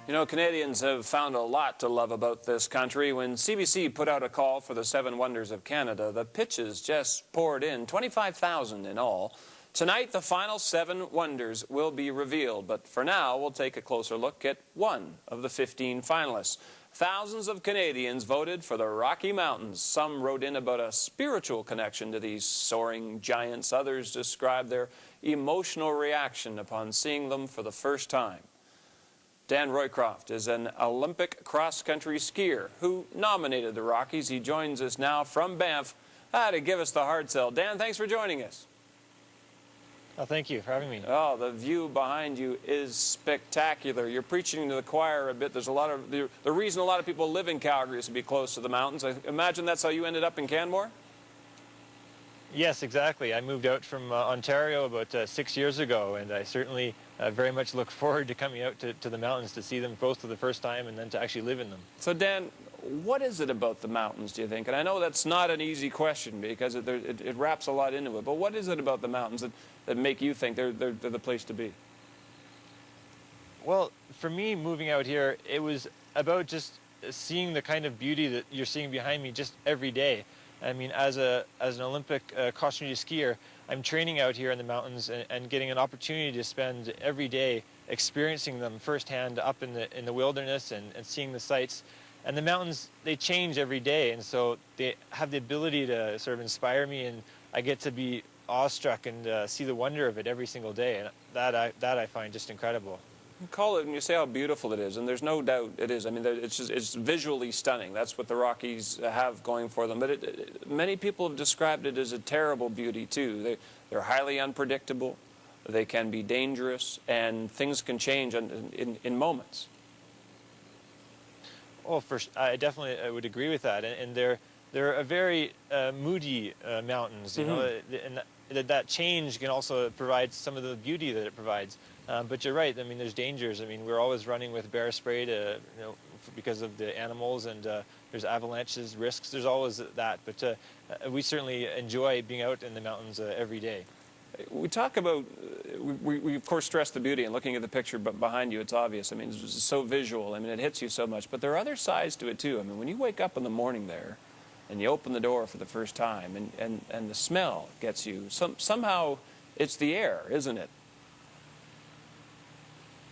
You know, Canadians have found a lot to love about this country. When CBC put out a call for the 7 Wonders of Canada, the pitches just poured in, 25,000 in all. Tonight, the final 7 wonders will be revealed, but for now, we'll take a closer look at one of the 15 finalists. Thousands of Canadians voted for the Rocky Mountains. Some wrote in about a spiritual connection to these soaring giants. Others described their emotional reaction upon seeing them for the first time. Dan Roycroft is an Olympic cross-country skier who nominated the Rockies. He joins us now from Banff to give us the hard sell. Dan, thanks for joining us. Oh, thank you for having me. Oh, the view behind you is spectacular. You're preaching to the choir a bit. There's a lot of the reason a lot of people live in Calgary is to be close to the mountains. I imagine that's how you ended up in Canmore? Yes, exactly. I moved out from Ontario about 6 years ago, and I certainly very much look forward to coming out to the mountains to see them both for the first time and then to actually live in them. So, Dan, what is it about the mountains, do you think? And I know that's not an easy question because it wraps a lot into it, but what is it about the mountains that make you think they're the place to be? Well, for me, moving out here, it was about just seeing the kind of beauty that you're seeing behind me just every day. I mean, as an Olympic cross-country skier, I'm training out here in the mountains and getting an opportunity to spend every day experiencing them firsthand up in the wilderness and seeing the sights. And the mountains, they change every day, and so they have the ability to sort of inspire me, and I get to be awestruck and see the wonder of it every single day, and that I find just incredible. You call it, and you say how beautiful it is, and there's no doubt it is. I mean, it's visually stunning. That's what the Rockies have going for them. But many people have described it as a terrible beauty, too. They're highly unpredictable. They can be dangerous, and things can change in moments. Oh, I definitely would agree with that. And they're a very moody mountains, you know, and that change can also provide some of the beauty that it provides. But you're right. I mean, there's dangers. I mean, we're always running with bear spray because of the animals, and there's avalanches, risks. There's always that. But we certainly enjoy being out in the mountains every day. We talk about, we of course stress the beauty, and looking at the picture behind you, it's obvious. I mean, it's so visual. I mean, it hits you so much. But there are other sides to it, too. I mean, when you wake up in the morning there, and you open the door for the first time, and the smell gets you, somehow it's the air, isn't it?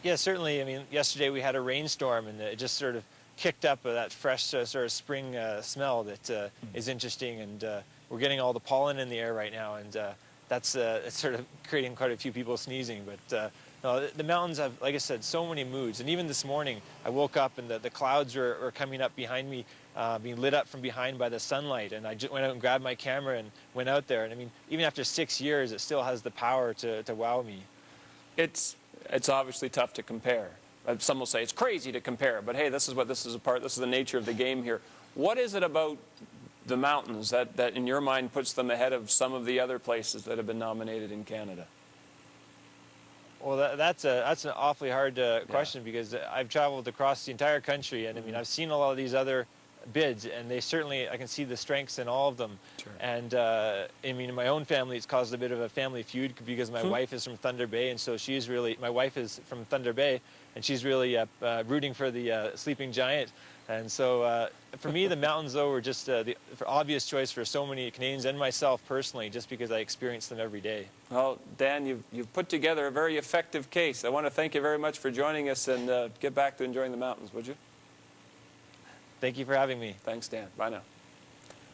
Yeah, certainly. I mean, yesterday we had a rainstorm, and it just sort of kicked up that fresh sort of spring smell that is interesting, and we're getting all the pollen in the air right now, and that's it's sort of creating quite a few people sneezing. But no, the mountains have, like I said, so many moods. And even this morning, I woke up and the clouds were coming up behind me, being lit up from behind by the sunlight. And I just went out and grabbed my camera and went out there. And I mean, even after 6 years, it still has the power to wow me. It's obviously tough to compare. Some will say it's crazy to compare, but hey, this is the nature of the game here. What is it about the mountains that in your mind puts them ahead of some of the other places that have been nominated in Canada? Well, that's an awfully hard question, because I've traveled across the entire country, and I mean, I've seen a lot of these other bids, and I can see the strengths in all of them. Sure. And I mean, in my own family, it's caused a bit of a family feud, because my wife is from Thunder Bay, and so my wife is from Thunder Bay, and she's really rooting for the sleeping giant. And so for me, the mountains, though, were just the obvious choice for so many Canadians, and myself personally, just because I experience them every day. Well, Dan, you've put together a very effective case. I want to thank you very much for joining us, and get back to enjoying the mountains, would you? Thank you for having me. Thanks, Dan. Bye now.